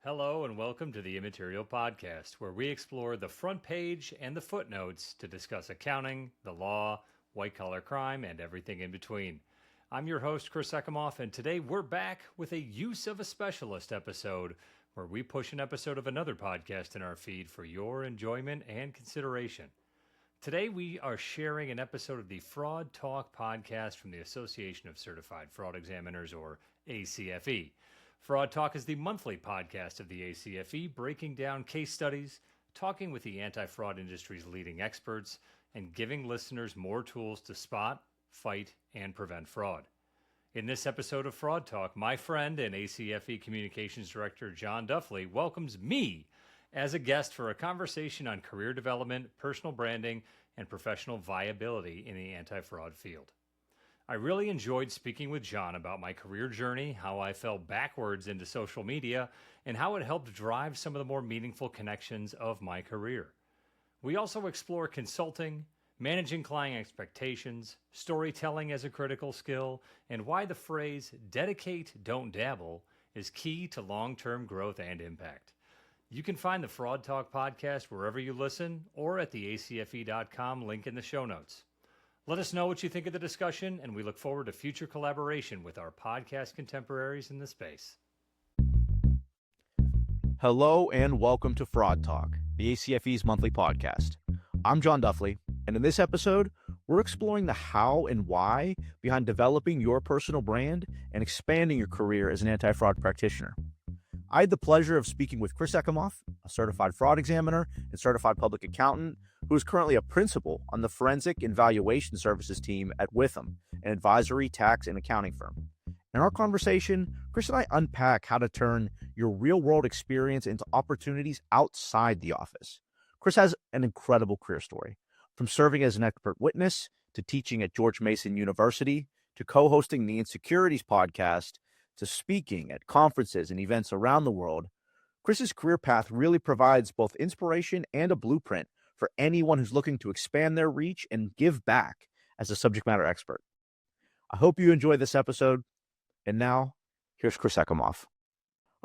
Hello and welcome to the Immaterial Podcast, where we explore the front page and the footnotes to discuss accounting, the law, white-collar crime, and everything in between. I'm your host, Chris Ekimoff, and today we're back with a Use of a Specialist episode, where we push an episode of another podcast in our feed for your enjoyment and consideration. Today we are sharing an episode of the Fraud Talk podcast from the Association of Certified Fraud Examiners, or ACFE. Fraud Talk is the monthly podcast of the ACFE, breaking down case studies, talking with the anti-fraud industry's leading experts, and giving listeners more tools to spot, fight, and prevent fraud. In this episode of Fraud Talk, my friend and ACFE Communications Director John Duffley welcomes me as a guest for a conversation on career development, personal branding, and professional viability in the anti-fraud field. I really enjoyed speaking with John about my career journey, how I fell backwards into social media, and how it helped drive some of the more meaningful connections of my career. We also explore consulting, managing client expectations, storytelling as a critical skill, and why the phrase dedicate, don't dabble is key to long-term growth and impact. You can find the Fraud Talk podcast wherever you listen or at the acfe.com link in the show notes. Let us know what you think of the discussion, and we look forward to future collaboration with our podcast contemporaries in the space. Hello and welcome to Fraud Talk, the ACFE's monthly podcast. I'm John Duffley, and in this episode, we're exploring the how and why behind developing your personal brand and expanding your career as an anti-fraud practitioner. I had the pleasure of speaking with Chris Ekimoff, a certified fraud examiner and certified public accountant, who is currently a principal on the Forensic and Valuation Services team at Witham, an advisory, tax, and accounting firm. In our conversation, Chris and I unpack how to turn your real-world experience into opportunities outside the office. Chris has an incredible career story, from serving as an expert witness to teaching at George Mason University to co-hosting the Insecurities podcast to speaking at conferences and events around the world. Chris's career path really provides both inspiration and a blueprint for anyone who's looking to expand their reach and give back as a subject matter expert. I hope you enjoy this episode. And now, here's Chris Ekimoff.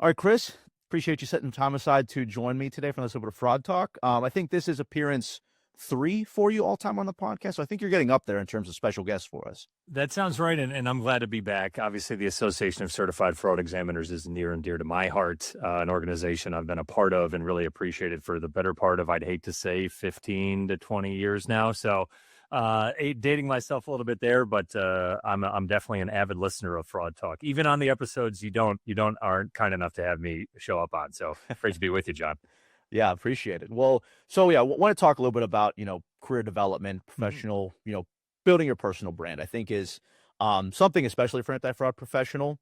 All right, Chris, appreciate you setting time aside to join me today for this episode of Fraud Talk. I think this is appearance 3 for you all time on the podcast. So I think you're getting up there in terms of special guests for us. That sounds right, and I'm glad to be back. Obviously, the Association of Certified Fraud Examiners is near and dear to my heart, an organization I've been a part of and really appreciated for the better part of, I'd hate to say, 15 to 20 years now. So dating myself a little bit there, but I'm definitely an avid listener of Fraud Talk, even on the episodes you aren't kind enough to have me show up on. So great to be with you, John. Yeah, appreciate it. Well, so yeah, I want to talk a little bit about, career development, professional, building your personal brand, I think is something, especially for anti-fraud professional,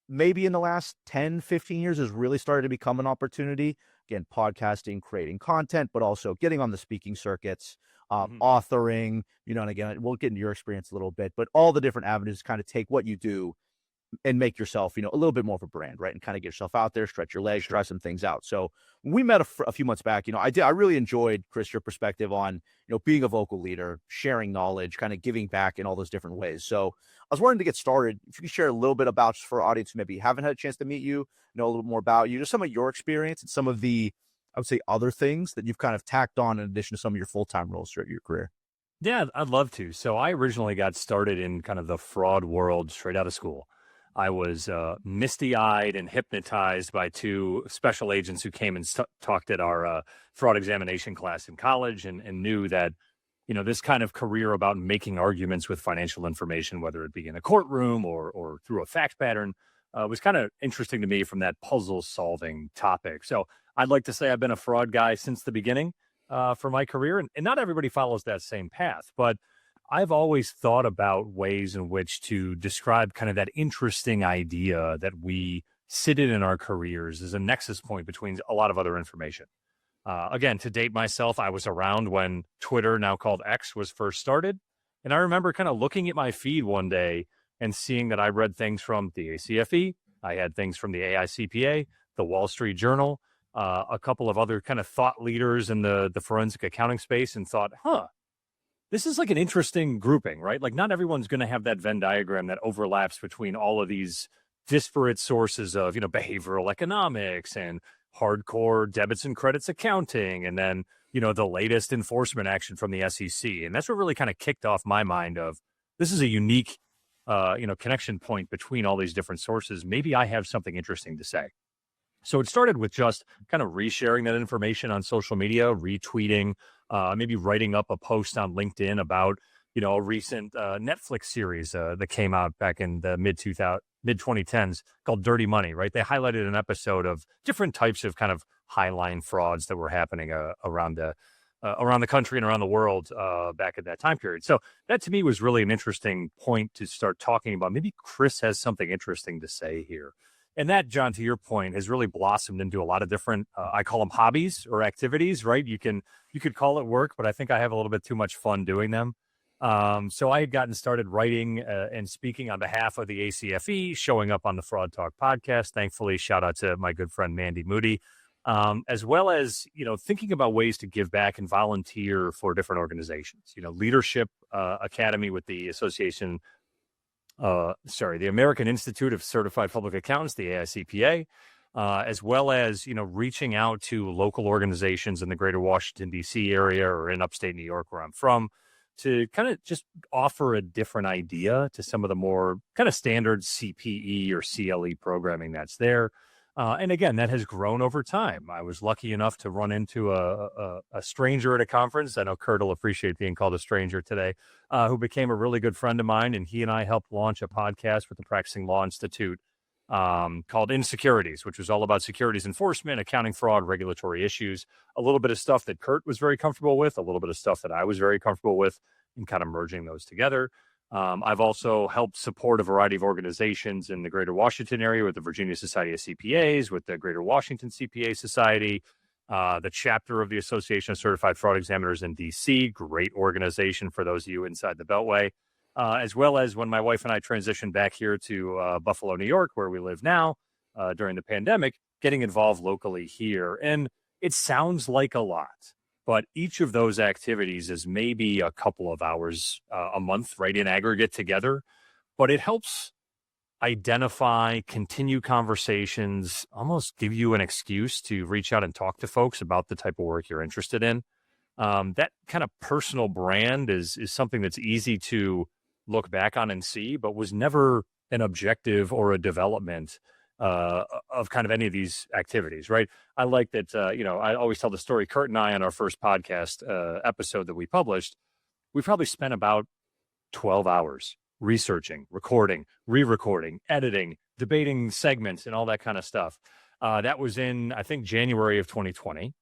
maybe in the last 10, 15 years has really started to become an opportunity. Again, podcasting, creating content, but also getting on the speaking circuits, authoring, and again, we'll get into your experience a little bit, but all the different avenues kind of take what you do and make yourself, a little bit more of a brand, right? And kind of get yourself out there, stretch your legs, try some things out. So when we met a few months back, I really enjoyed, Chris, your perspective on, being a vocal leader, sharing knowledge, kind of giving back in all those different ways. So I was wanting to get started. If you could share a little bit about, just for our audience who maybe haven't had a chance to meet you, know a little bit more about you, just some of your experience and some of the, I would say, other things that you've kind of tacked on in addition to some of your full-time roles throughout your career. Yeah, I'd love to. So I originally got started in kind of the fraud world straight out of school. I was misty-eyed and hypnotized by 2 special agents who came and talked at our fraud examination class in college and knew that, this kind of career about making arguments with financial information, whether it be in a courtroom or through a fact pattern, was kind of interesting to me from that puzzle-solving topic. So I'd like to say I've been a fraud guy since the beginning for my career, and not everybody follows that same path, but I've always thought about ways in which to describe kind of that interesting idea that we sit in our careers as a nexus point between a lot of other information. Again, to date myself, I was around when Twitter, now called X, was first started. And I remember kind of looking at my feed one day and seeing that I read things from the ACFE. I had things from the AICPA, the Wall Street Journal, a couple of other kind of thought leaders in the forensic accounting space, and thought, this is like an interesting grouping, right? Like not everyone's going to have that Venn diagram that overlaps between all of these disparate sources of, behavioral economics and hardcore debits and credits accounting, and then, the latest enforcement action from the SEC. And that's what really kind of kicked off my mind of, this is a unique, connection point between all these different sources. Maybe I have something interesting to say. So it started with just kind of resharing that information on social media, retweeting, maybe writing up a post on LinkedIn about, a recent Netflix series that came out back in the mid 2010s called Dirty Money, right? They highlighted an episode of different types of kind of highline frauds that were happening around the country and around the world back at that time period. So that to me was really an interesting point to start talking about. Maybe Chris has something interesting to say here. And that, John, to your point, has really blossomed into a lot of different, I call them hobbies or activities, right? You could call it work, but I think I have a little bit too much fun doing them. So I had gotten started writing and speaking on behalf of the ACFE, showing up on the Fraud Talk podcast. Thankfully, shout out to my good friend, Mandy Moody, as well as, thinking about ways to give back and volunteer for different organizations, Leadership Academy with the association, the American Institute of Certified Public Accountants, the AICPA, as well as, reaching out to local organizations in the greater Washington, D.C. area or in upstate New York, where I'm from, to kind of just offer a different idea to some of the more kind of standard CPE or CLE programming that's there. And again, that has grown over time. I was lucky enough to run into a stranger at a conference. I know Kurt will appreciate being called a stranger today, who became a really good friend of mine. And he and I helped launch a podcast with the Practicing Law Institute called Insecurities, which was all about securities enforcement, accounting fraud, regulatory issues, a little bit of stuff that Kurt was very comfortable with, a little bit of stuff that I was very comfortable with, and kind of merging those together. I've also helped support a variety of organizations in the greater Washington area with the Virginia Society of CPAs, with the Greater Washington CPA Society, the chapter of the Association of Certified Fraud Examiners in DC, great organization for those of you inside the Beltway, as well as when my wife and I transitioned back here to Buffalo, New York, where we live now during the pandemic, getting involved locally here. And it sounds like a lot, but each of those activities is maybe a couple of hours a month, right, in aggregate together. But it helps identify, continue conversations, almost give you an excuse to reach out and talk to folks about the type of work you're interested in. That kind of personal brand is something that's easy to look back on and see, but was never an objective or a development of kind of any of these activities, right? I like that, I always tell the story. Kurt and I, on our first podcast episode that we published, we probably spent about 12 hours researching, recording, re-recording, editing, debating segments, and all that kind of stuff. That was in, I think, January of 2020.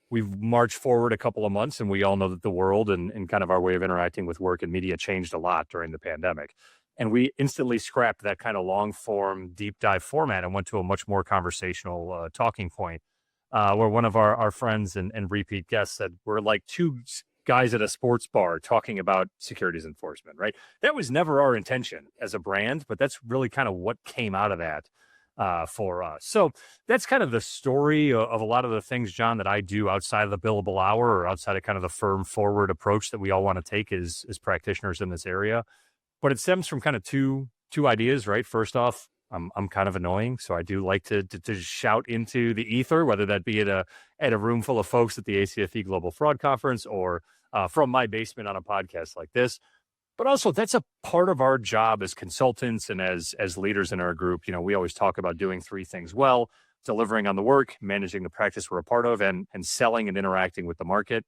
We've marched forward a couple of months, and we all know that the world and kind of our way of interacting with work and media changed a lot during the pandemic. And we instantly scrapped that kind of long form, deep dive format and went to a much more conversational talking point where one of our friends and repeat guests said, we're like two guys at a sports bar talking about securities enforcement, right? That was never our intention as a brand, but that's really kind of what came out of that for us. So that's kind of the story of a lot of the things, John, that I do outside of the billable hour or outside of kind of the firm forward approach that we all want to take as practitioners in this area. But it stems from kind of two ideas, right? First off, I'm kind of annoying, so I do like to shout into the ether, whether that be at a room full of folks at the ACFE Global Fraud Conference or from my basement on a podcast like this. But also, that's a part of our job as consultants and as leaders in our group. We always talk about doing three things well: delivering on the work, managing the practice we're a part of, and selling and interacting with the market.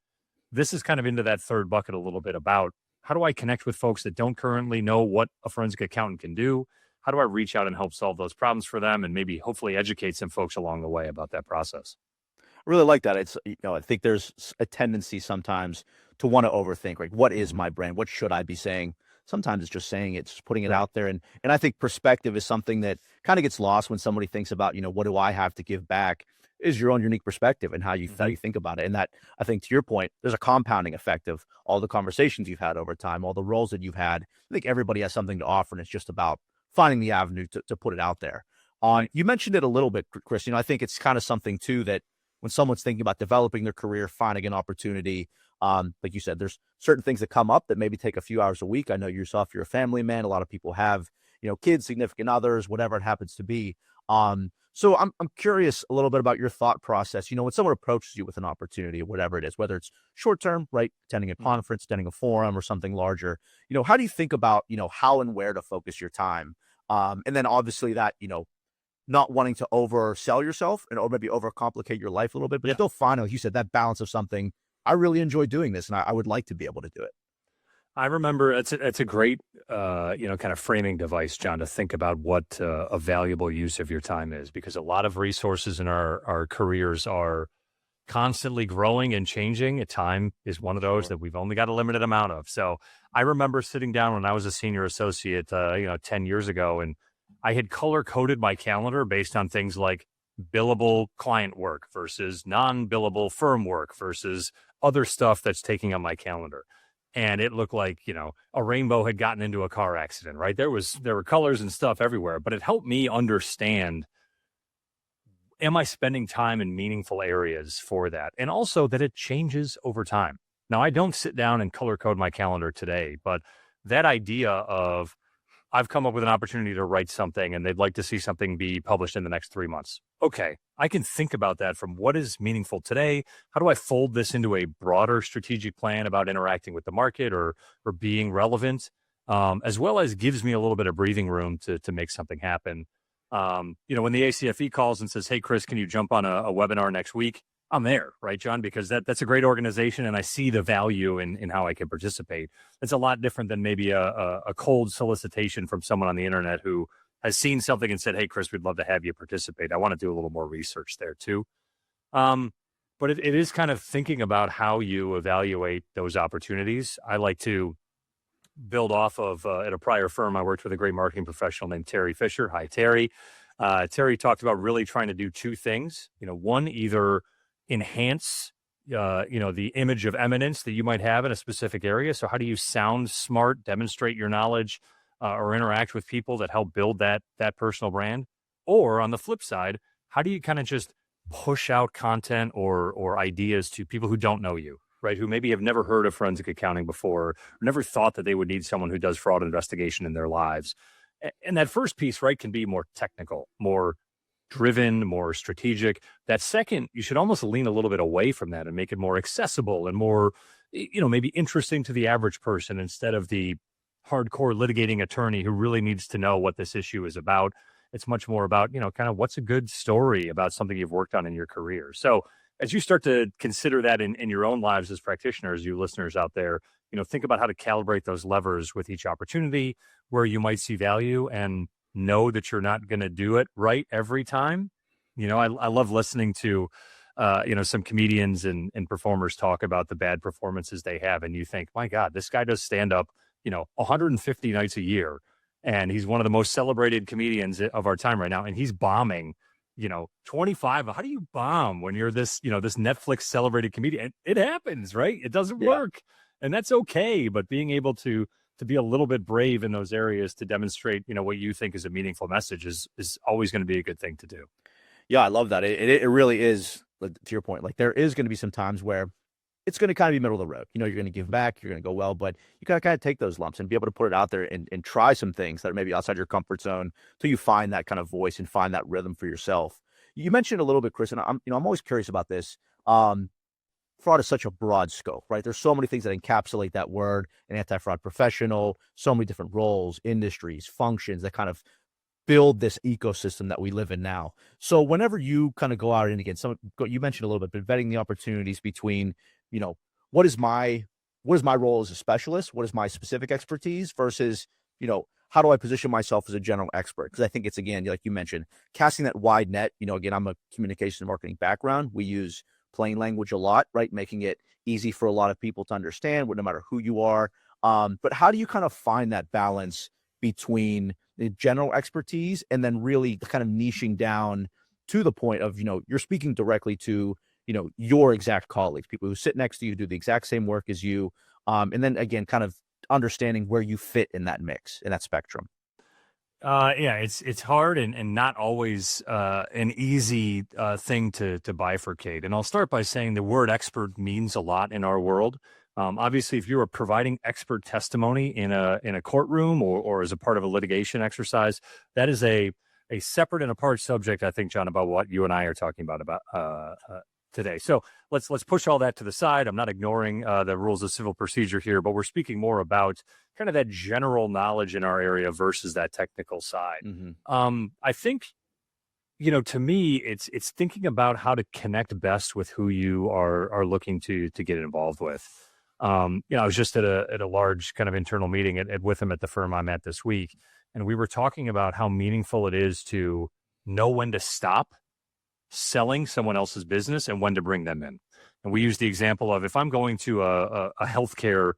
This is kind of into that third bucket a little bit about how do I connect with folks that don't currently know what a forensic accountant can do? How do I reach out and help solve those problems for them and maybe hopefully educate some folks along the way about that process? I really like that. It's, I think there's a tendency sometimes to want to overthink, like, what is my brand? What should I be saying? Sometimes it's just saying it, just putting it out there. And I think perspective is something that kind of gets lost when somebody thinks about, what do I have to give back? Is your own unique perspective and how you think about it. And that, I think, to your point, there's a compounding effect of all the conversations you've had over time, all the roles that you've had. I think everybody has something to offer, and it's just about finding the avenue to put it out there. You mentioned it a little bit, Chris. I think it's kind of something too that when someone's thinking about developing their career, finding an opportunity, like you said, there's certain things that come up that maybe take a few hours a week. I know yourself, you're a family man. A lot of people have kids, significant others, whatever it happens to be. So I'm curious a little bit about your thought process. When someone approaches you with an opportunity, whatever it is, whether it's short term, right, attending a conference, attending a forum, or something larger, how do you think about how and where to focus your time? And then obviously that not wanting to oversell yourself or maybe overcomplicate your life a little bit, but still find, like you said, that balance of something. I really enjoy doing this, and I would like to be able to do it. I remember it's a great, kind of framing device, John, to think about what a valuable use of your time is, because a lot of resources in our careers are constantly growing and changing. Time is one of those that we've only got a limited amount of. So I remember sitting down when I was a senior associate, 10 years ago, and I had color coded my calendar based on things like billable client work versus non-billable firm work versus other stuff that's taking up my calendar. And it looked like, a rainbow had gotten into a car accident, right? There were colors and stuff everywhere, but it helped me understand, am I spending time in meaningful areas for that? And also that it changes over time. Now, I don't sit down and color code my calendar today, but that idea of, I've come up with an opportunity to write something and they'd like to see something be published in the next 3 months. Okay, I can think about that from what is meaningful today. How do I fold this into a broader strategic plan about interacting with the market or being relevant, as well as gives me a little bit of breathing room to make something happen. When the ACFE calls and says, hey, Chris, can you jump on a webinar next week? I'm there, right, John? Because that's a great organization and I see the value in how I can participate. It's a lot different than maybe a cold solicitation from someone on the internet who has seen something and said, hey, Chris, we'd love to have you participate. I want to do a little more research there too. But it is kind of thinking about how you evaluate those opportunities. I like to build off of, at a prior firm, I worked with a great marketing professional named Terry Fisher. Hi, Terry. Terry talked about really trying to do two things. One, either enhance, the image of eminence that you might have in a specific area. So how do you sound smart, demonstrate your knowledge, or interact with people that help build that personal brand? Or on the flip side, how do you kind of just push out content or ideas to people who don't know you, right? Who maybe have never heard of forensic accounting before, or never thought that they would need someone who does fraud investigation in their lives. And that first piece, right, can be more technical, more driven, more strategic. That second, you should almost lean a little bit away from that and make it more accessible and more, maybe interesting to the average person instead of the hardcore litigating attorney who really needs to know what this issue is about. It's much more about, kind of what's a good story about something you've worked on in your career. So as you start to consider that in your own lives as practitioners, you listeners out there, think about how to calibrate those levers with each opportunity where you might see value, and know that you're not going to do it right every time. I love listening to, some comedians and performers talk about the bad performances they have. And you think, my God, this guy does stand up, 150 nights a year. And he's one of the most celebrated comedians of our time right now. And he's bombing, 25. How do you bomb when you're this, this Netflix celebrated comedian? It happens, right? It doesn't work. And that's okay. But being able to be a little bit brave in those areas to demonstrate, what you think is a meaningful message is always going to be a good thing to do. Yeah, I love that. It really is, to your point, like there is going to be some times where it's going to kind of be middle of the road. You're going to give back, you're going to go well, but you got to kind of take those lumps and be able to put it out there and try some things that are maybe outside your comfort zone till you find that kind of voice and find that rhythm for yourself. You mentioned a little bit, Chris, and I'm always curious about this. Fraud is such a broad scope, right? There's so many things that encapsulate that word, an anti-fraud professional, so many different roles, industries, functions that kind of build this ecosystem that we live in now. So whenever you kind of go out and again, you mentioned a little bit, but vetting the opportunities between, what is my role as a specialist? What is my specific expertise versus, how do I position myself as a general expert? Because I think it's, again, like you mentioned, casting that wide net. Again, I'm a communication and marketing background. We use plain language a lot, right? Making it easy for a lot of people to understand, no matter who you are. But how do you kind of find that balance between the general expertise and then really kind of niching down to the point of, you're speaking directly to, your exact colleagues, people who sit next to you, do the exact same work as you. And then again, kind of understanding where you fit in that mix, in that spectrum. It's hard and not always an easy thing to bifurcate. And I'll start by saying the word expert means a lot in our world. Obviously, if you are providing expert testimony in a courtroom or as a part of a litigation exercise, that is a separate and apart subject, I think, John, about what you and I are talking about today. So let's push all that to the side. I'm not ignoring the rules of civil procedure here, but we're speaking more about kind of that general knowledge in our area versus that technical side. I think, to me, it's thinking about how to connect best with who you are looking to get involved with. I was just at a large kind of internal meeting with him at the firm I'm at this week, and we were talking about how meaningful it is to know when to stop selling someone else's business and when to bring them in. And we use the example of if I'm going to a healthcare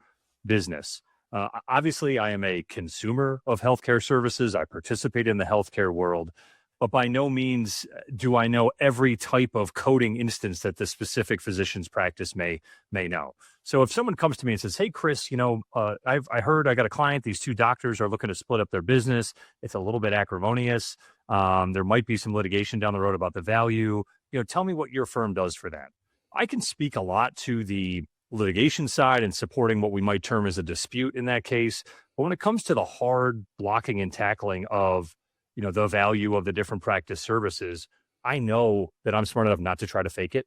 business, obviously I am a consumer of healthcare services. I participate in the healthcare world, but by no means do I know every type of coding instance that the specific physician's practice may know. So if someone comes to me and says, "Hey, Chris, I heard I got a client. These two doctors are looking to split up their business. It's a little bit acrimonious. There might be some litigation down the road about the value. Tell me what your firm does for that." I can speak a lot to the litigation side and supporting what we might term as a dispute in that case. But when it comes to the hard blocking and tackling of the value of the different practice services, I know that I'm smart enough not to try to fake it.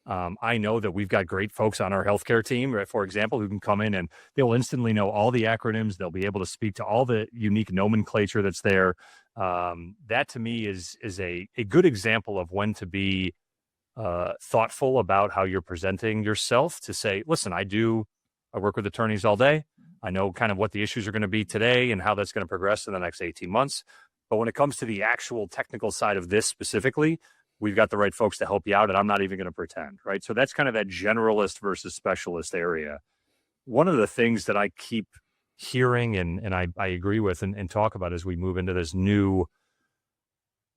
I know that we've got great folks on our healthcare team, right, for example, who can come in and they will instantly know all the acronyms. They'll be able to speak to all the unique nomenclature that's there. That to me is a good example of when to be thoughtful about how you're presenting yourself, to say, listen, I work with attorneys all day. I know kind of what the issues are going to be today and how that's going to progress in the next 18 months. But when it comes to the actual technical side of this specifically, we've got the right folks to help you out, and I'm not even going to pretend, right? So that's kind of that generalist versus specialist area. One of the things that I keep hearing and I agree with and talk about as we move into this new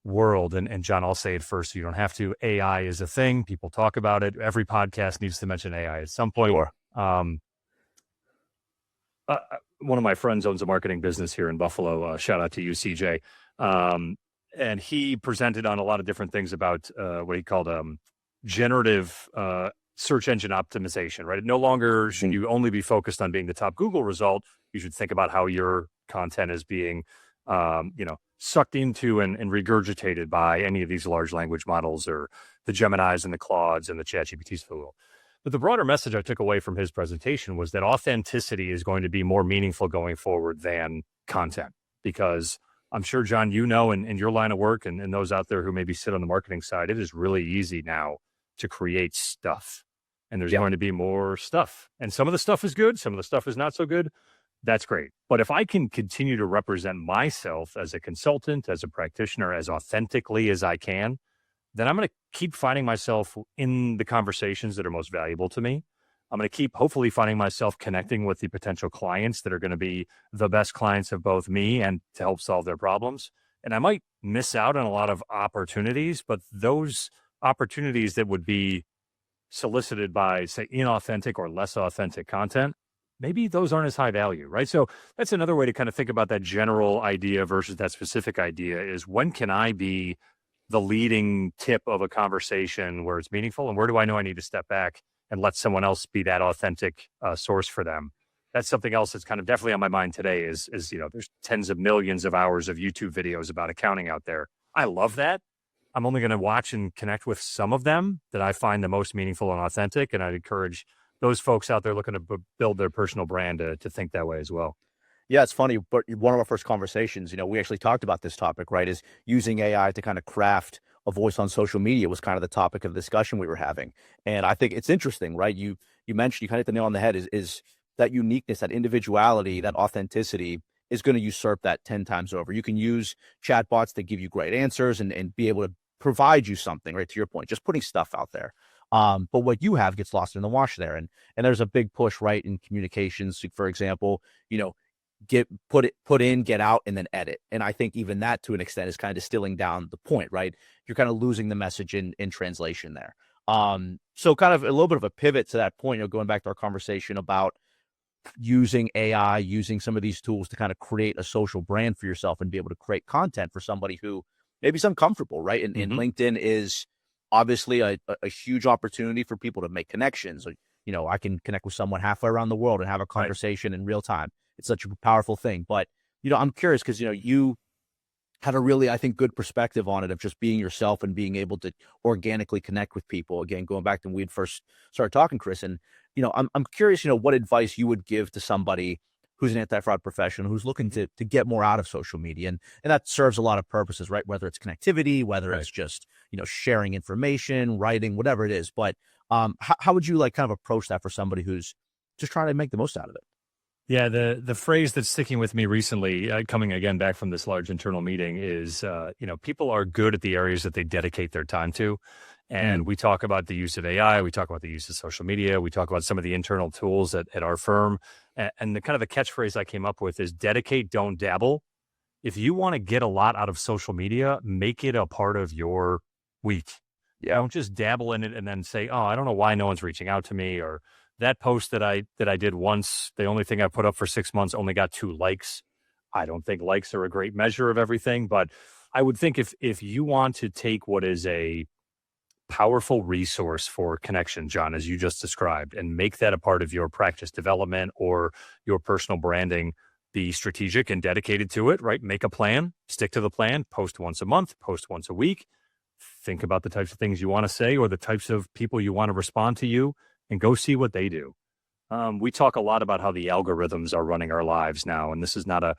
world, and John, I'll say it first so you don't have to. AI is a thing. People talk about it. Every podcast needs to mention AI at some point. Sure. One of my friends owns a marketing business here in Buffalo. Shout out to you, CJ. And he presented on a lot of different things about what he called generative search engine optimization, right? No longer should you only be focused on being the top Google result. You should think about how your content is being, sucked into and regurgitated by any of these large language models or the Geminis and the Claudes and the ChatGPTs of the world. But the broader message I took away from his presentation was that authenticity is going to be more meaningful going forward than content, because I'm sure, John, in your line of work and those out there who maybe sit on the marketing side, it is really easy now to create stuff. And there's going to be more stuff. And some of the stuff is good. Some of the stuff is not so good. That's great. But if I can continue to represent myself as a consultant, as a practitioner, as authentically as I can, then I'm going to keep finding myself in the conversations that are most valuable to me. I'm going to keep hopefully finding myself connecting with the potential clients that are going to be the best clients of both me and to help solve their problems. And I might miss out on a lot of opportunities, but those opportunities that would be solicited by, say, inauthentic or less authentic content, maybe those aren't as high value, right? So that's another way to kind of think about that general idea versus that specific idea is, when can I be the leading tip of a conversation where it's meaningful, and where do I know I need to step back and let someone else be that authentic source for them? That's something else that's kind of definitely on my mind today is there's tens of millions of hours of YouTube videos about accounting out there. I love that. I'm only going to watch and connect with some of them that I find the most meaningful and authentic. And I'd encourage those folks out there looking to build their personal brand to think that way as well. Yeah, it's funny, but one of our first conversations, we actually talked about this topic, right, is using AI to kind of craft a voice on social media was kind of the topic of discussion we were having. And I think it's interesting, right? You mentioned, you kind of hit the nail on the head, is that uniqueness, that individuality, that authenticity is going to usurp that 10 times over. You can use chatbots to give you great answers and be able to provide you something, right? To your point, just putting stuff out there. But what you have gets lost in the wash there. And there's a big push, right, in communications, for example, put in, get out, and then edit. And I think even that, to an extent, is kind of distilling down the point, right? You're kind of losing the message in translation there. So kind of a little bit of a pivot to that point, going back to our conversation about using AI, using some of these tools to kind of create a social brand for yourself and be able to create content for somebody who maybe is uncomfortable, right? And LinkedIn is obviously a huge opportunity for people to make connections. I can connect with someone halfway around the world and have a conversation in real time. It's such a powerful thing. But, I'm curious because, you had a really, I think, good perspective on it of just being yourself and being able to organically connect with people. Again, going back to when we first started talking, Chris, and, I'm curious, what advice you would give to somebody who's an anti-fraud professional who's looking to get more out of social media. And that serves a lot of purposes, right? Whether it's connectivity, whether it's just, sharing information, writing, whatever it is. But how would you kind of approach that for somebody who's just trying to make the most out of it? Yeah, the phrase that's sticking with me recently, coming again back from this large internal meeting, is people are good at the areas that they dedicate their time to. And we talk about the use of AI, we talk about the use of social media, we talk about some of the internal tools at our firm. And the kind of a catchphrase I came up with is dedicate, don't dabble. If you want to get a lot out of social media, make it a part of your week. Yeah. Don't just dabble in it and then say, oh, I don't know why no one's reaching out to me, or that post that I did once, the only thing I put up for 6 months only got 2 likes. I don't think likes are a great measure of everything, but I would think if you want to take what is a powerful resource for connection, John, as you just described, and make that a part of your practice development or your personal branding, be strategic and dedicated to it, right? Make a plan, stick to the plan, post once a month, post once a week, think about the types of things you want to say or the types of people you want to respond to you, and go see what they do. We talk a lot about how the algorithms are running our lives now, and this is not a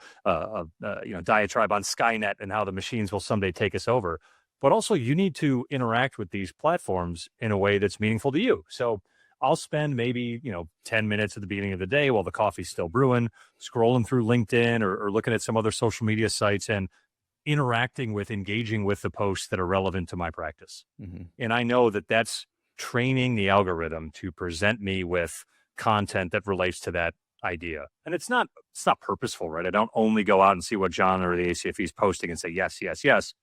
diatribe on Skynet and how the machines will someday take us over. But also, you need to interact with these platforms in a way that's meaningful to you. So I'll spend maybe 10 minutes at the beginning of the day while the coffee's still brewing, scrolling through LinkedIn or looking at some other social media sites and engaging with the posts that are relevant to my practice. Mm-hmm. And I know that that's training the algorithm to present me with content that relates to that idea. And it's not purposeful, right? I don't only go out and see what John or the ACFE is posting and say, yes, yes, yes.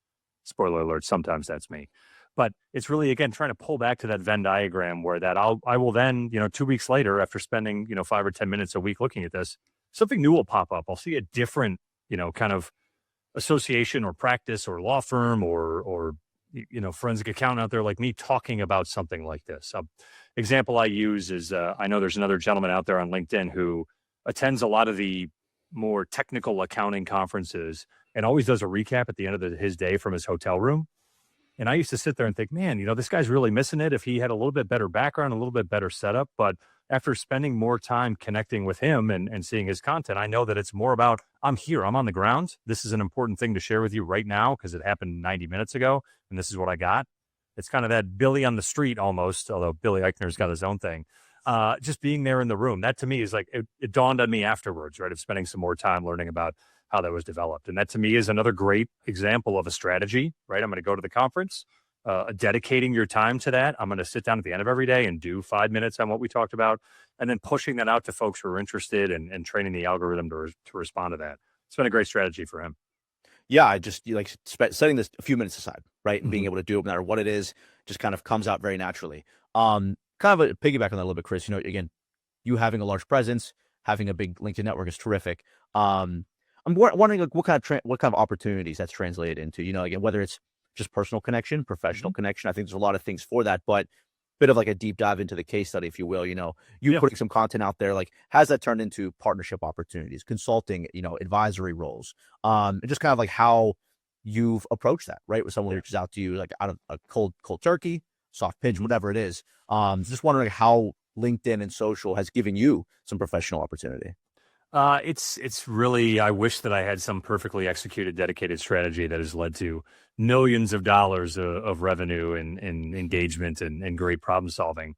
Spoiler alert, sometimes that's me. But it's really, again, trying to pull back to that Venn diagram where I will then, 2 weeks later, after spending, 5 or 10 minutes a week looking at this, something new will pop up. I'll see a different, kind of association or practice or law firm or forensic accountant out there like me talking about something like this. Example I use is I know there's another gentleman out there on LinkedIn who attends a lot of the more technical accounting conferences and always does a recap at the end of his day from his hotel room. And I used to sit there and think, man, this guy's really missing it if he had a little bit better background, a little bit better setup. But after spending more time connecting with him and seeing his content, I know that it's more about, I'm here, I'm on the ground. This is an important thing to share with you right now because it happened 90 minutes ago, and this is what I got. It's kind of that Billy on the street almost, although Billy Eichner's got his own thing. Just being there in the room, that to me is like, it dawned on me afterwards, right, of spending some more time learning about how that was developed. And that to me is another great example of a strategy, right? I'm going to go to the conference, dedicating your time to that. I'm going to sit down at the end of every day and do 5 minutes on what we talked about, and then pushing that out to folks who are interested and training the algorithm to respond to that. It's been a great strategy for him. Yeah, I just setting this a few minutes aside, right? And being able to do it no matter what it is, just kind of comes out very naturally. Kind of a piggyback on that a little bit, Chris, again, you having a large presence, having a big LinkedIn network is terrific. I'm wondering what kind of opportunities that's translated into, again, whether it's just personal connection, professional connection. I think there's a lot of things for that, but bit of like a deep dive into the case study, if you will, putting some content out there, like has that turned into partnership opportunities, consulting, advisory roles, and just kind of like how you've approached that, right? With someone who reaches out to you, like out of a cold turkey, soft pitch, whatever it is. Just wondering how LinkedIn and social has given you some professional opportunity. It's really, I wish that I had some perfectly executed, dedicated strategy that has led to millions of dollars of revenue and engagement and great problem solving.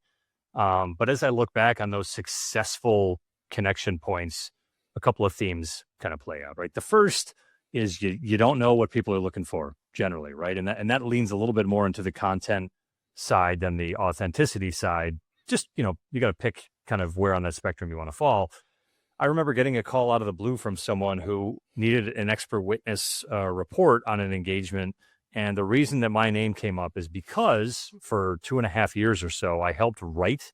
But as I look back on those successful connection points, a couple of themes kind of play out, right? The first is you don't know what people are looking for generally, right? And that leans a little bit more into the content side than the authenticity side. Just, you got to pick kind of where on that spectrum you want to fall. I remember getting a call out of the blue from someone who needed an expert witness report on an engagement. And the reason that my name came up is because for 2.5 years or so, I helped write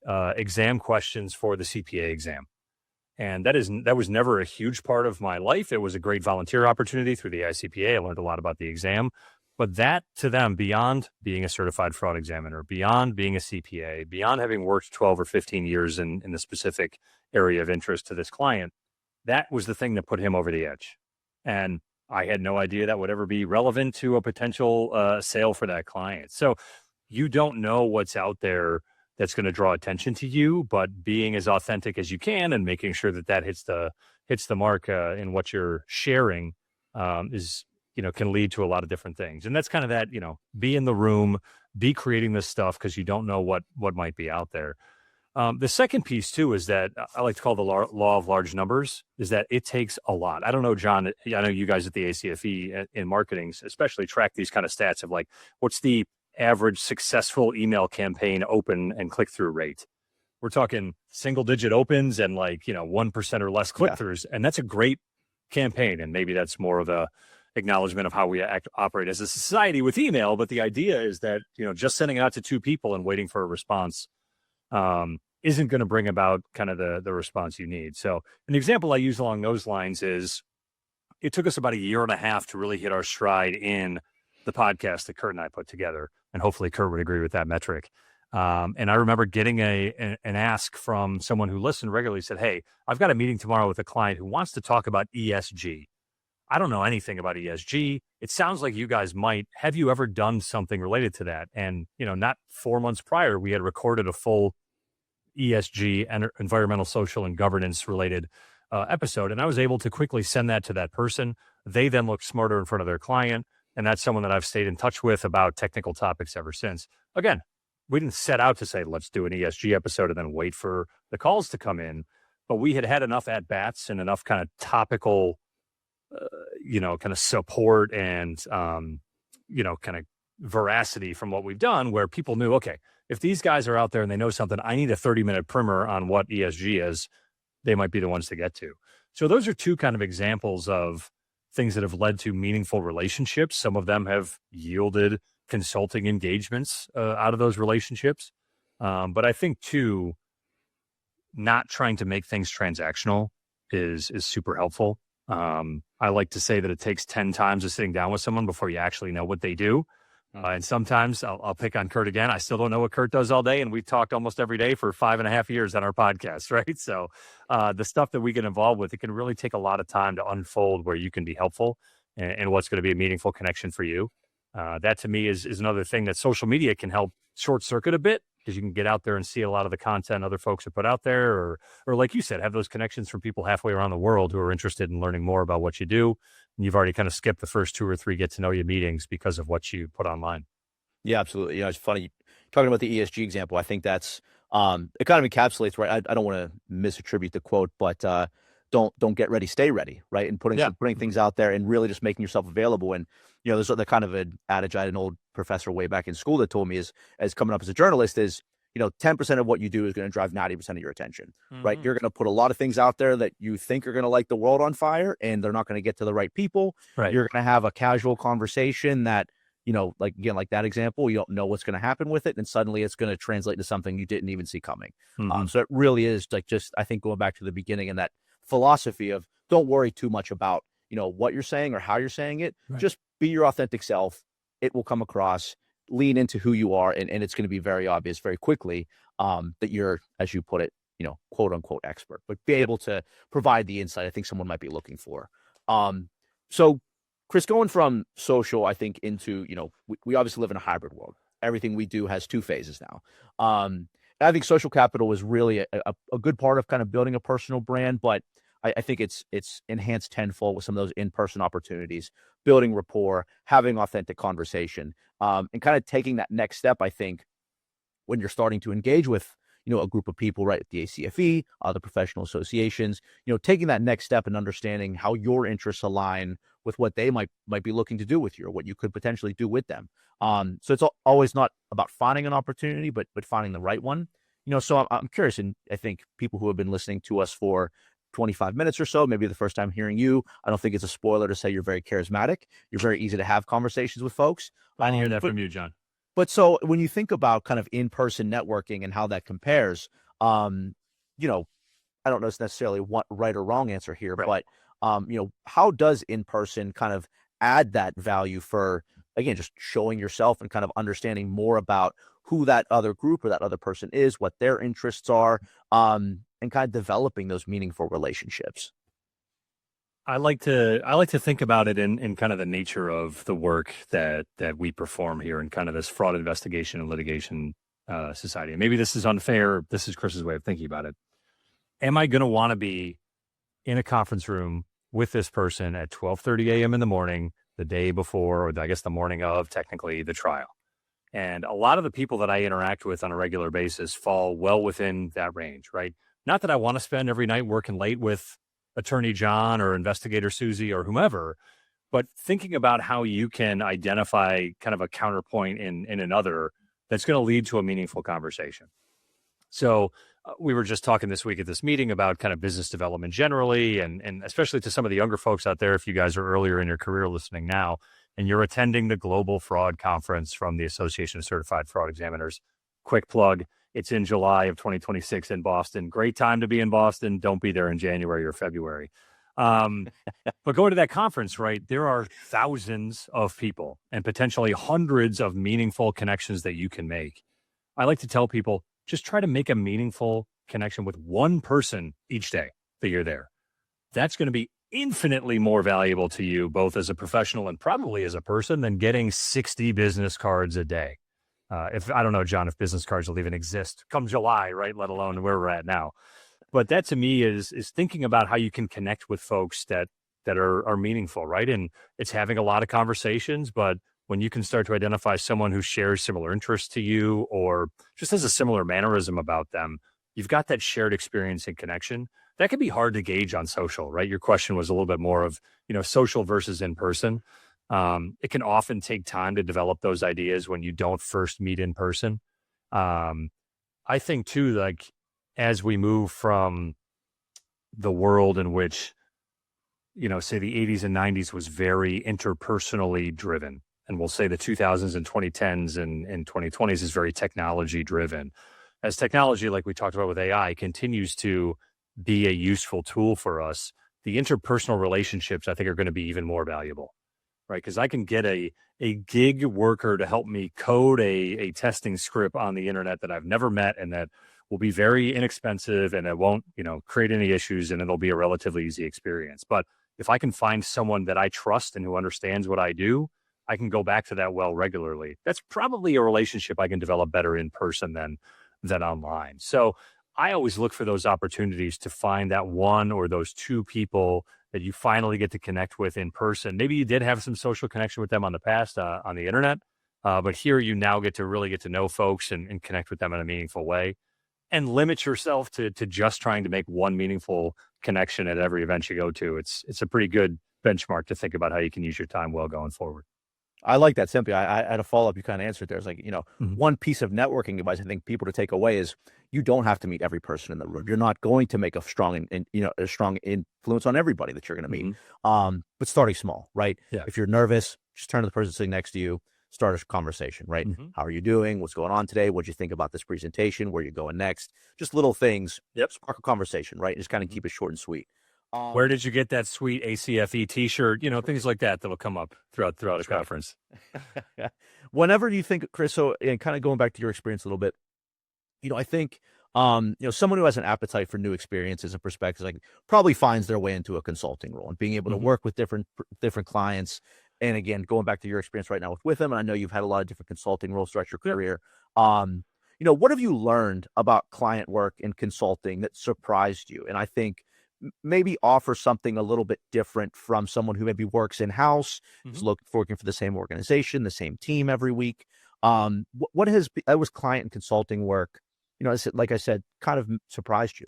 exam questions for the CPA exam. And that was never a huge part of my life. It was a great volunteer opportunity through the ICPA. I learned a lot about the exam. But that to them, beyond being a certified fraud examiner, beyond being a CPA, beyond having worked 12 or 15 years in the specific area of interest to this client, that was the thing that put him over the edge. And I had no idea that would ever be relevant to a potential sale for that client. So you don't know what's out there that's going to draw attention to you, but being as authentic as you can and making sure that that hits the mark in what you're sharing is, can lead to a lot of different things. And that's kind of that, be in the room, be creating this stuff because you don't know what might be out there. The second piece too is that I like to call the law of large numbers, is that it takes a lot. I don't know, John, I know you guys at the ACFE in marketing especially track these kind of stats of like, what's the average successful email campaign open and click-through rate? We're talking single digit opens and 1% or less click-throughs. Yeah. And that's a great campaign. And maybe that's more of a acknowledgement of how we operate as a society with email. But the idea is that, just sending it out to 2 people and waiting for a response isn't going to bring about kind of the response you need. So an example I use along those lines is it took us about 1.5 years to really hit our stride in the podcast that Kurt and I put together. And hopefully Kurt would agree with that metric. And I remember getting an ask from someone who listened regularly, said, "Hey, I've got a meeting tomorrow with a client who wants to talk about ESG. I don't know anything about ESG. It sounds like you guys might. Have you ever done something related to that?" And, not 4 months prior, we had recorded a full ESG and environmental, social, and governance related episode. And I was able to quickly send that to that person. They then looked smarter in front of their client. And that's someone that I've stayed in touch with about technical topics ever since. Again, we didn't set out to say, let's do an ESG episode and then wait for the calls to come in. But we had enough at-bats and enough kind of topical, kind of support and, kind of veracity from what we've done where people knew, okay, if these guys are out there and they know something, I need a 30-minute primer on what ESG is, they might be the ones to get to. So those are 2 kind of examples of things that have led to meaningful relationships. Some of them have yielded consulting engagements out of those relationships. But I think too, not trying to make things transactional is super helpful. I like to say that it takes 10 times of sitting down with someone before you actually know what they do. And sometimes I'll pick on Kurt again. I still don't know what Kurt does all day. And we've talked almost every day for 5.5 years on our podcast, right? So the stuff that we get involved with, it can really take a lot of time to unfold where you can be helpful and what's going to be a meaningful connection for you. That to me is another thing that social media can help short circuit a bit, because you can get out there and see a lot of the content other folks have put out there, or like you said, have those connections from people halfway around the world who are interested in learning more about what you do. And you've already kind of skipped the first 2 or 3 get to know you meetings because of what you put online. Yeah, absolutely. It's funny talking about the ESG example. I think that's it kind of encapsulates, right? I don't want to misattribute the quote, but don't get ready, stay ready, right? And putting things out there and really just making yourself available. And there's the kind of an adage I had an old professor way back in school that told me is, as coming up as a journalist, is 10% of what you do is going to drive 90% of your attention, right? You're going to put a lot of things out there that you think are going to light the world on fire, and they're not going to get to the right people. Right. You're going to have a casual conversation that, like that example, you don't know what's going to happen with it. And suddenly it's going to translate into something you didn't even see coming. So it really is I think going back to the beginning and that philosophy of don't worry too much about, what you're saying or how you're saying it. Right. Just be your authentic self. It will come across. Lean into who you are, and it's going to be very obvious very quickly that you're, as you put it, quote unquote expert, but be able to provide the insight I think someone might be looking for. So Chris, going from social, I think, into, we obviously live in a hybrid world. Everything we do has 2 phases now. I think social capital is really a good part of kind of building a personal brand, but I think it's enhanced tenfold with some of those in-person opportunities, building rapport, having authentic conversation, and kind of taking that next step. I think when you're starting to engage with, a group of people, right, at the ACFE, the professional associations, taking that next step and understanding how your interests align with what they might be looking to do with you, or what you could potentially do with them. So it's always not about finding an opportunity, but finding the right one. So I'm curious, and I think people who have been listening to us for 25 minutes or so, maybe the first time hearing you, I don't think it's a spoiler to say you're very charismatic. You're very easy to have conversations with folks. I didn't hear that from you, John. But so when you think about kind of in-person networking and how that compares, I don't know if it's necessarily one right or wrong answer here, right, but how does in-person kind of add that value for again, just showing yourself and kind of understanding more about who that other group or that other person is, what their interests are, and kind of developing those meaningful relationships. I like to think about it in kind of the nature of the work that we perform here in kind of this fraud investigation and litigation society. And maybe this is unfair. This is Chris's way of thinking about it. Am I going to want to be in a conference room with this person at 12:30 a.m. in the morning, the day before, or I guess the morning of technically the trial? And a lot of the people that I interact with on a regular basis fall well within that range, right? Not that I want to spend every night working late with Attorney John or Investigator Susie or whomever, but thinking about how you can identify kind of a counterpoint in another that's going to lead to a meaningful conversation. So we were just talking this week at this meeting about kind of business development generally, and especially to some of the younger folks out there, if you guys are earlier in your career listening now, and you're attending the Global Fraud Conference from the Association of Certified Fraud Examiners. Quick plug. It's in July of 2026 in Boston. Great time to be in Boston. Don't be there in January or February. But going to that conference, right, there are thousands of people and potentially hundreds of meaningful connections that you can make. I like to tell people, just try to make a meaningful connection with one person each day that you're there. That's going to be infinitely more valuable to you, both as a professional and probably as a person, than getting 60 business cards a day. If I don't know, John, if business cards will even exist come July, right? Let alone where we're at now. But that to me is thinking about how you can connect with folks that are meaningful, right? And it's having a lot of conversations, but when you can start to identify someone who shares similar interests to you or just has a similar mannerism about them, you've got that shared experience and connection. That can be hard to gauge on social, right? Your question was a little bit more of, social versus in person. It can often take time to develop those ideas when you don't first meet in person. I think too, like as we move from the world in which, say the 80s and 90s was very interpersonally driven, and we'll say the 2000s and 2010s and 2020s is very technology driven. As technology, like we talked about with AI, continues to be a useful tool for us, the interpersonal relationships I think are going to be even more valuable, right? Because I can get a gig worker to help me code a testing script on the internet that I've never met and that will be very inexpensive and it won't, create any issues and it'll be a relatively easy experience. But if I can find someone that I trust and who understands what I do, I can go back to that well regularly. That's probably a relationship I can develop better in person than online. So I always look for those opportunities to find that one or those two people that you finally get to connect with in person. Maybe you did have some social connection with them on the past on the internet, but here you now get to really get to know folks and connect with them in a meaningful way, and limit yourself to just trying to make one meaningful connection at every event you go to. It's a pretty good benchmark to think about how you can use your time well going forward. I like that simply. I had a follow-up. You kind of answered there. It's like, one piece of networking advice I think people to take away is you don't have to meet every person in the room. You're not going to make a strong a strong influence on everybody that you're going to meet. But starting small, right? Yeah. If you're nervous, just turn to the person sitting next to you, start a conversation, right? How are you doing? What's going on today? What'd you think about this presentation? Where are you going next? Just little things. Yep. Spark a conversation, right? Just kind of keep it short and sweet. Where did you get that sweet ACFE t-shirt? Things like that'll come up throughout the conference. Whenever you think, Chris, so and kind of going back to your experience a little bit, I think, someone who has an appetite for new experiences and perspectives, like probably finds their way into a consulting role and being able to work with different clients. And again, going back to your experience right now with them, and I know you've had a lot of different consulting roles throughout your career. What have you learned about client work and consulting that surprised you? And I think maybe offer something a little bit different from someone who maybe works in-house, is working for the same organization, the same team every week. What was client and consulting work, like I said, kind of surprised you?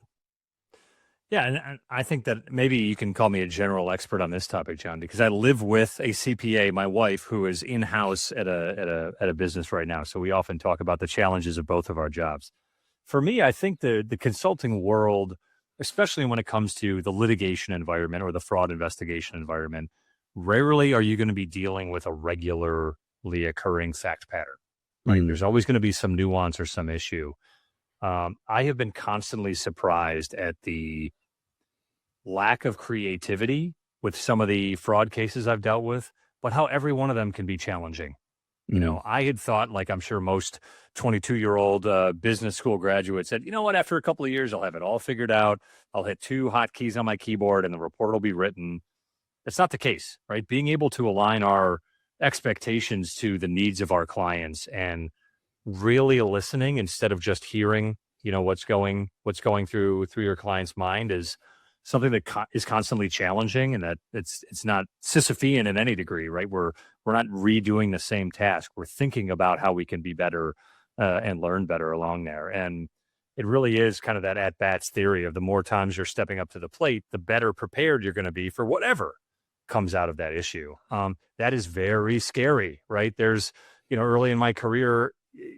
Yeah, and I think that maybe you can call me a general expert on this topic, John, because I live with a CPA, my wife, who is in-house at a business right now. So we often talk about the challenges of both of our jobs. For me, I think the consulting world, especially when it comes to the litigation environment or the fraud investigation environment, rarely are you going to be dealing with a regularly occurring fact pattern, right? There's always going to be some nuance or some issue. I have been constantly surprised at the lack of creativity with some of the fraud cases I've dealt with but how every one of them can be challenging. You know, I had thought, like I'm sure most 22-year-old business school graduates said, you know what, after a couple of years, I'll have it all figured out. I'll hit 2 hotkeys on my keyboard and the report will be written. That's not the case, right? Being able to align our expectations to the needs of our clients and really listening instead of just hearing, you know, what's going through your client's mind is something that is constantly challenging, and that it's not Sisyphean in any degree, right? We're not redoing the same task. We're thinking about how we can be better and learn better along there. And it really is kind of that at-bats theory of the more times you're stepping up to the plate, the better prepared you're going to be for whatever comes out of that issue. That is very scary, right? There's, you know, early in my career,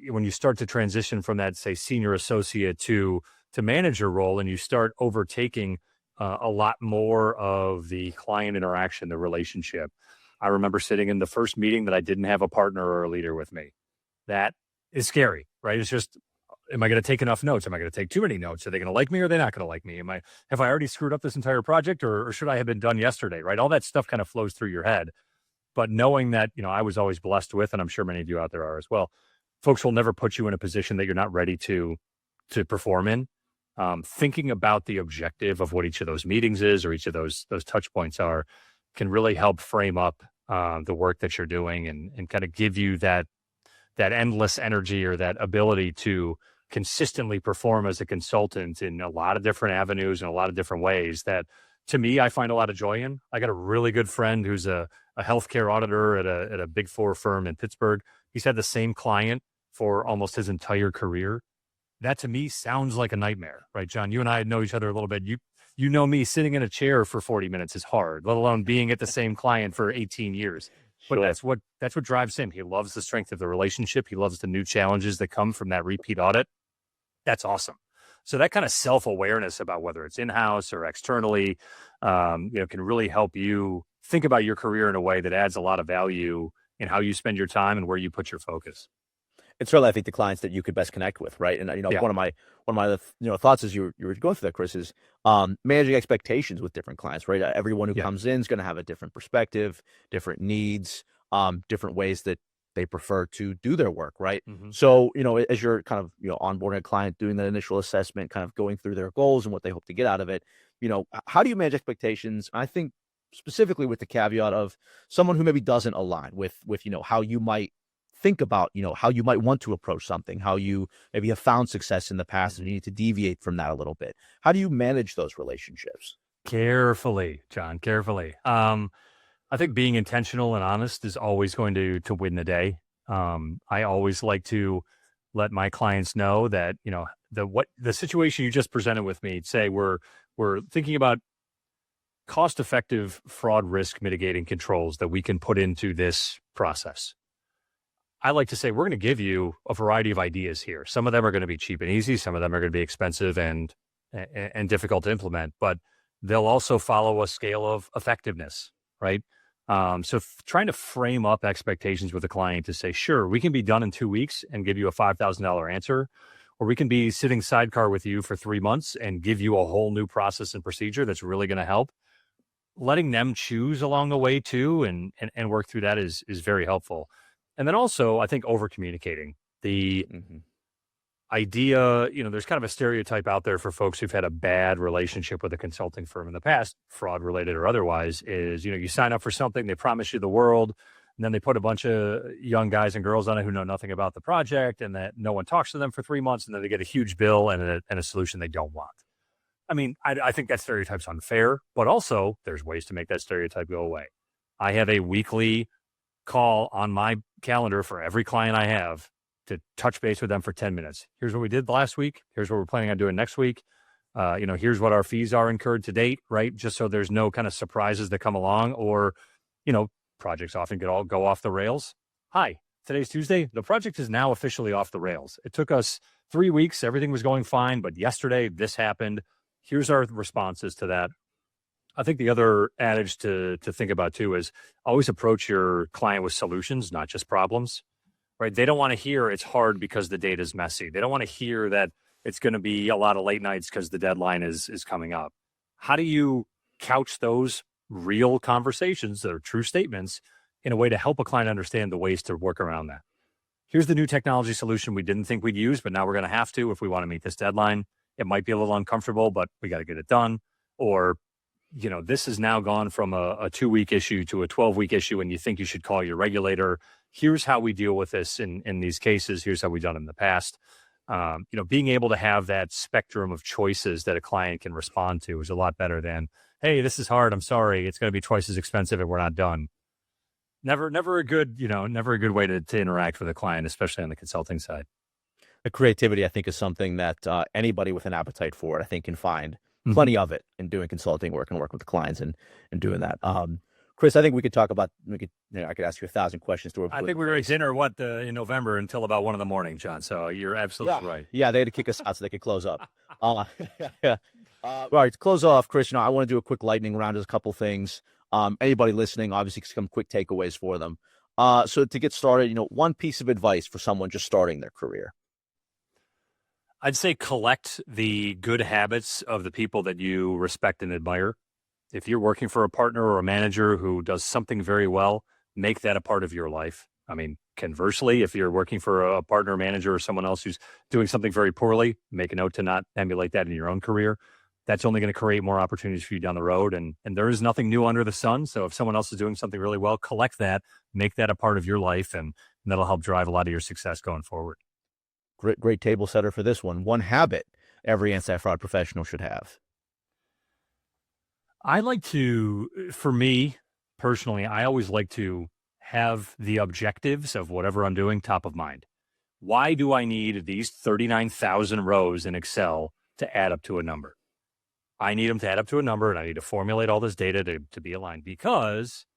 when you start to transition from that, say, senior associate to manager role, and you start overtaking a lot more of the client interaction, the relationship. I remember sitting in the first meeting that I didn't have a partner or a leader with me. That is scary, right? It's just, am I going to take enough notes? Am I going to take too many notes? Are they going to like me or are they not going to like me? Have I already screwed up this entire project, or should I have been done yesterday, right? All that stuff kind of flows through your head. But knowing that, you know, I was always blessed with, and I'm sure many of you out there are as well, folks will never put you in a position that you're not ready to perform in. Thinking about the objective of what each of those meetings is, or each of those touch points are, can really help frame up the work that you're doing, and kind of give you that endless energy, or that ability to consistently perform as a consultant in a lot of different avenues and a lot of different ways that, to me, I find a lot of joy in. I got a really good friend who's a healthcare auditor at a Big Four firm in Pittsburgh. He's had the same client for almost his entire career. That to me sounds like a nightmare, right, John? You and I know each other a little bit. You know me, sitting in a chair for 40 minutes is hard, let alone being at the same client for 18 years. But Sure. that's what drives him. He loves the strength of the relationship. He loves the new challenges that come from that repeat audit. That's awesome. So that kind of self-awareness about whether it's in-house or externally, you know, can really help you think about your career in a way that adds a lot of value in how you spend your time and where you put your focus. It's really, I think, the clients that you could best connect with, right? And you know, Yeah. one of my thoughts as you were going through that, Chris, is managing expectations with different clients, right? Everyone who Yeah. comes in is going to have a different perspective, different needs, different ways that they prefer to do their work, right? Mm-hmm. So, you know, as you're kind of, you know, onboarding a client, doing that initial assessment, kind of going through their goals and what they hope to get out of it, you know, how do you manage expectations? I think specifically with the caveat of someone who maybe doesn't align with you know, how you might think about, you know, how you might want to approach something, how you maybe have found success in the past and you need to deviate from that a little bit. How do you manage those relationships? Carefully, John, carefully. I think being intentional and honest is always going to win the day. I always like to let my clients know that, you know, the situation you just presented with me, say we're thinking about cost-effective fraud risk mitigating controls that we can put into this process. I like to say we're going to give you a variety of ideas here. Some of them are going to be cheap and easy. Some of them are going to be expensive and difficult to implement, but they'll also follow a scale of effectiveness, right? So trying to frame up expectations with a client to say, sure, we can be done in 2 weeks and give you a $5,000 answer, or we can be sitting sidecar with you for 3 months and give you a whole new process and procedure that's really going to help. Letting them choose along the way too, and work through that is very helpful. And then also, I think over communicating the idea, you know, there's kind of a stereotype out there for folks who've had a bad relationship with a consulting firm in the past, fraud related or otherwise, is, you know, you sign up for something, they promise you the world, and then they put a bunch of young guys and girls on it who know nothing about the project, and that no one talks to them for 3 months, and then they get a huge bill and a solution they don't want. I mean, I think that stereotype's unfair, but also there's ways to make that stereotype go away. I have a weekly call on my calendar for every client I have to touch base with them for 10 minutes. Here's what we did last week. Here's what we're planning on doing next week. You know, here's what our fees are incurred to date, right? Just so there's no kind of surprises that come along, or, you know, projects often go off the rails. Hi, today's Tuesday. The project is now officially off the rails. It took us 3 weeks. Everything was going fine, but yesterday this happened. Here's our responses to that. I think the other adage to think about too is always approach your client with solutions, not just problems, right? They don't want to hear it's hard because the data is messy. They don't want to hear that it's going to be a lot of late nights because the deadline is coming up. How do you couch those real conversations that are true statements in a way to help a client understand the ways to work around that. Here's the new technology solution we didn't think we'd use, but now we're going to have to if we want to meet this deadline. It might be a little uncomfortable, but we got to get it done. Or, this has now gone from a 2-week issue to a 12-week issue, and you think you should call your regulator. Here's how we deal with this in these cases. Here's how we've done it in the past. Being able to have that spectrum of choices that a client can respond to is a lot better than, hey, this is hard. I'm sorry. It's going to be twice as expensive if we're not done. Never a good way to interact with a client, especially on the consulting side. The creativity, I think, is something that anybody with an appetite for it, I think, can find plenty of it in doing consulting work and working with the clients and doing that. Chris, I think we could talk about. I could ask you 1,000 questions. I think we were at dinner in November until about 1 a.m, John. So you're absolutely right. Yeah, they had to kick us out so they could close up. All right, to close off, Chris, I want to do a quick lightning round. Just a couple things. Anybody listening, obviously, some quick takeaways for them. So to get started, one piece of advice for someone just starting their career. I'd say collect the good habits of the people that you respect and admire. If you're working for a partner or a manager who does something very well, make that a part of your life. I mean, conversely, if you're working for a partner or manager or someone else who's doing something very poorly, make a note to not emulate that in your own career. That's only going to create more opportunities for you down the road. And there is nothing new under the sun. So if someone else is doing something really well, collect that, make that a part of your life, and that'll help drive a lot of your success going forward. Great table setter for this one. One habit every anti-fraud professional should have. For me personally, I always like to have the objectives of whatever I'm doing top of mind. Why do I need these 39,000 rows in Excel to add up to a number? I need them to add up to a number, and I need to formulate all this data to be aligned, because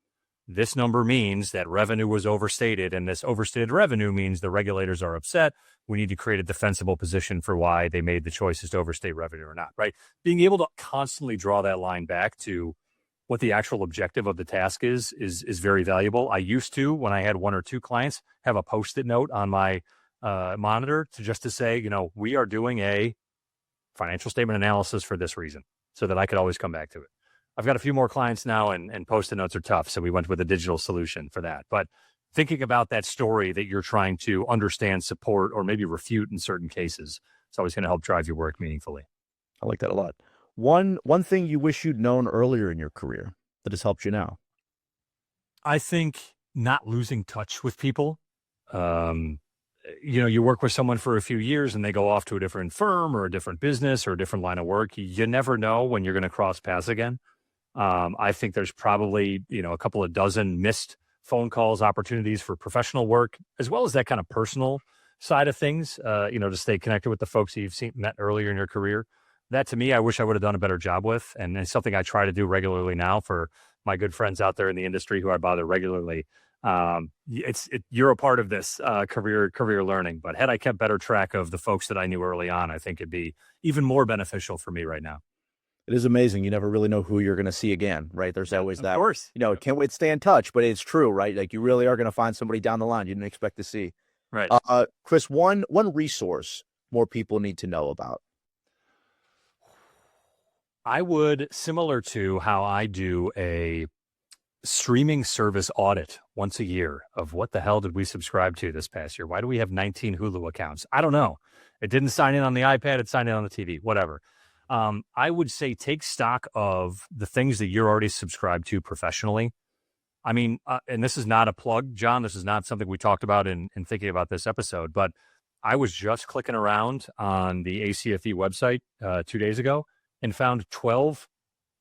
this number means that revenue was overstated, and this overstated revenue means the regulators are upset. We need to create a defensible position for why they made the choices to overstate revenue or not, right? Being able to constantly draw that line back to what the actual objective of the task is very valuable. I used to, when I had 1 or 2 clients, have a Post-it note on my monitor to say, we are doing a financial statement analysis for this reason, so that I could always come back to it. I've got a few more clients now, and Post-it notes are tough, so we went with a digital solution for that. But thinking about that story that you're trying to understand, support, or maybe refute in certain cases, it's always going to help drive your work meaningfully. I like that a lot. One thing you wish you'd known earlier in your career that has helped you now? I think not losing touch with people. You work with someone for a few years and they go off to a different firm or a different business or a different line of work. You never know when you're going to cross paths again. I think there's probably, a couple of dozen missed phone calls, opportunities for professional work, as well as that kind of personal side of things, to stay connected with the folks that you've met earlier in your career. That, to me, I wish I would have done a better job with. And it's something I try to do regularly now for my good friends out there in the industry who I bother regularly. You're a part of this career learning, but had I kept better track of the folks that I knew early on, I think it'd be even more beneficial for me right now. It is amazing. You never really know who you're going to see again, right? There's always that. Of course. Can't wait to stay in touch, but it's true, right? Like you really are going to find somebody down the line you didn't expect to see. Right. Chris, one resource more people need to know about. I would, similar to how I do a streaming service audit once a year of what the hell did we subscribe to this past year? Why do we have 19 Hulu accounts? I don't know. It didn't sign in on the iPad. It signed in on the TV, whatever. I would say take stock of the things that you're already subscribed to professionally. I mean, and this is not a plug, John. This is not something we talked about in thinking about this episode, but I was just clicking around on the ACFE website 2 days ago and found 12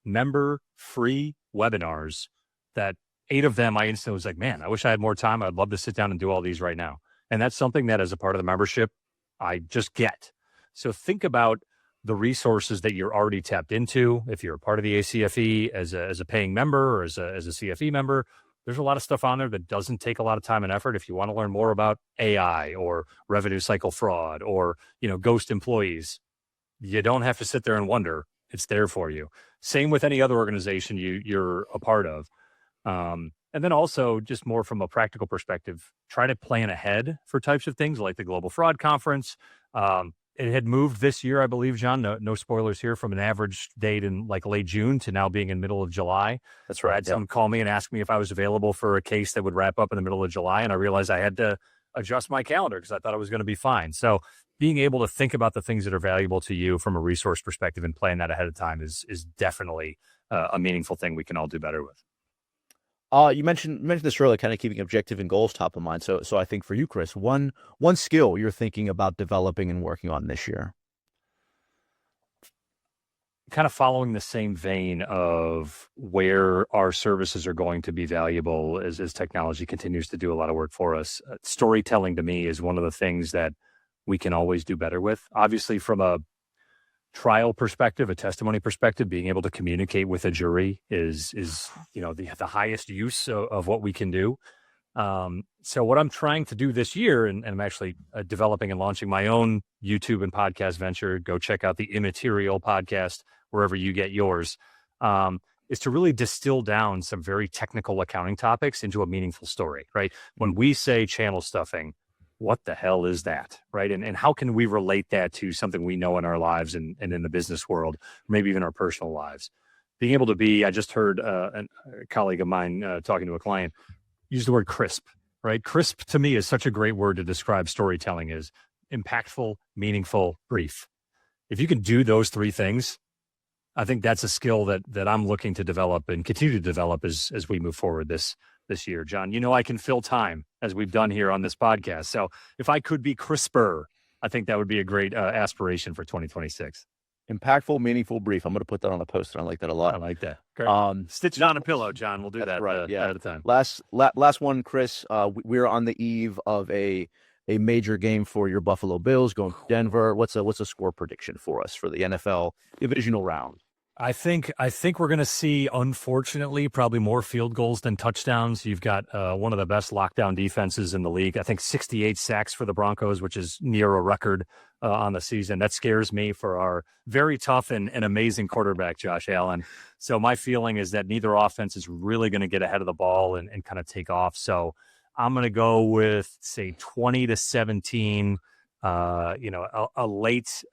member-free webinars that 8 of them I instantly was like, man, I wish I had more time. I'd love to sit down and do all these right now. And that's something that as a part of the membership, I just get. So think about the resources that you're already tapped into. If you're a part of the ACFE as a paying member or as a CFE member, there's a lot of stuff on there that doesn't take a lot of time and effort. If you want to learn more about AI or revenue cycle fraud or, ghost employees, you don't have to sit there and wonder. It's there for you. Same with any other organization you're a part of. And then also just more from a practical perspective, try to plan ahead for types of things like the Global Fraud Conference. it had moved this year, I believe, John. No spoilers here, from an average date in like late June to now being in middle of July. That's I right. had Yeah. someone call me and ask me if I was available for a case that would wrap up in the middle of July. And I realized I had to adjust my calendar because I thought it was going to be fine. So being able to think about the things that are valuable to you from a resource perspective and plan that ahead of time is definitely a meaningful thing we can all do better with. You mentioned this earlier, kind of keeping objective and goals top of mind. So I think for you, Chris, one skill you're thinking about developing and working on this year. Kind of following the same vein of where our services are going to be valuable as technology continues to do a lot of work for us. Storytelling to me is one of the things that we can always do better with. Obviously, from a trial perspective, a testimony perspective, being able to communicate with a jury is the highest use of what we can do. So what I'm trying to do this year, and I'm actually developing and launching my own YouTube and podcast venture. Go check out the Immaterial podcast wherever you get yours. Is to really distill down some very technical accounting topics into a meaningful story, right? When we say channel stuffing, what the hell is that, right? And how can we relate that to something we know in our lives and in the business world, maybe even our personal lives? Being able to be, I just heard a colleague of mine talking to a client use the word crisp, right? Crisp to me is such a great word to describe storytelling is impactful, meaningful, brief. If you can do those three things, I think that's a skill that I'm looking to develop and continue to develop as we move forward this year. John, I can fill time as we've done here on this podcast. So if I could be crisper, I think that would be a great aspiration for 2026. Impactful, meaningful, brief. I'm going to put that on the poster. I like that a lot. I like that. Great. Stitch it on a pillow, John. We'll do that right, yeah. at a time. Last one, Chris. We're on the eve of a major game for your Buffalo Bills going to Denver. What's a score prediction for us for the NFL divisional round? I think we're going to see, unfortunately, probably more field goals than touchdowns. You've got one of the best lockdown defenses in the league. I think 68 sacks for the Broncos, which is near a record on the season. That scares me for our very tough and amazing quarterback, Josh Allen. So my feeling is that neither offense is really going to get ahead of the ball and kind of take off. So I'm going to go with, say, 20-17. A late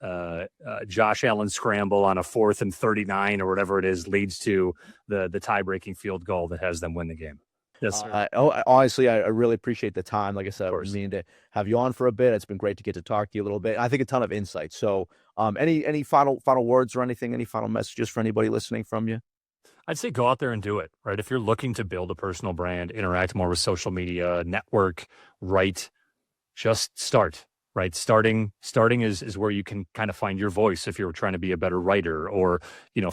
Josh Allen scramble on a 4th and 39 or whatever it is leads to the tie-breaking field goal that has them win the game. Yes, sir. Honestly, I really appreciate the time. Like I said, I was meaning to have you on for a bit. It's been great to get to talk to you a little bit. I think a ton of insight. So any final words or anything, any final messages for anybody listening from you? I'd say go out there and do it, right? If you're looking to build a personal brand, interact more with social media, network, write, just start. Right. Starting is where you can kind of find your voice if you're trying to be a better writer or,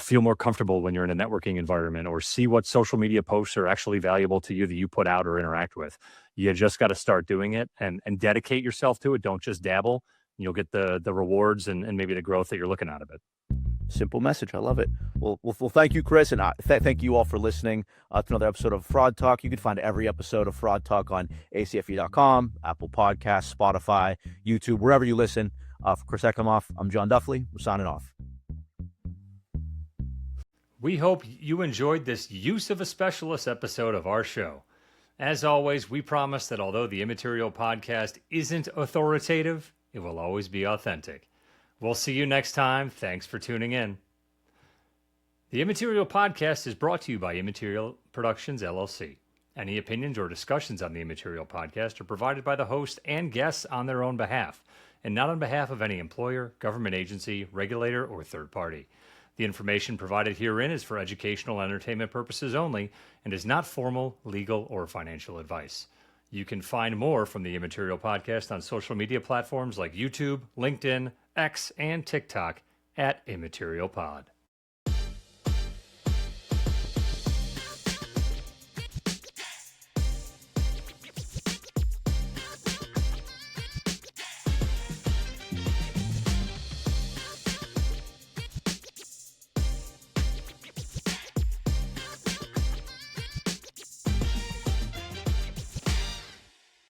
feel more comfortable when you're in a networking environment or see what social media posts are actually valuable to you that you put out or interact with. You just got to start doing it and dedicate yourself to it. Don't just dabble. You'll get the rewards and maybe the growth that you're looking out of it. Simple message. I love it. Well, thank you, Chris, and thank you all for listening to another episode of Fraud Talk. You can find every episode of Fraud Talk on ACFE.com, Apple Podcasts, Spotify, YouTube, wherever you listen. For Chris Ekimoff, I'm John Duffley. We're signing off. We hope you enjoyed this Use of a Specialist episode of our show. As always, we promise that although the Immaterial Podcast isn't authoritative, it will always be authentic. We'll see you next time. Thanks for tuning in. The Immaterial Podcast is brought to you by Immaterial Productions, LLC. Any opinions or discussions on the Immaterial Podcast are provided by the host and guests on their own behalf, and not on behalf of any employer, government agency, regulator, or third party. The information provided herein is for educational and entertainment purposes only and is not formal, legal, or financial advice. You can find more from the Immaterial Podcast on social media platforms like YouTube, LinkedIn, X, and TikTok at Immaterial Pod.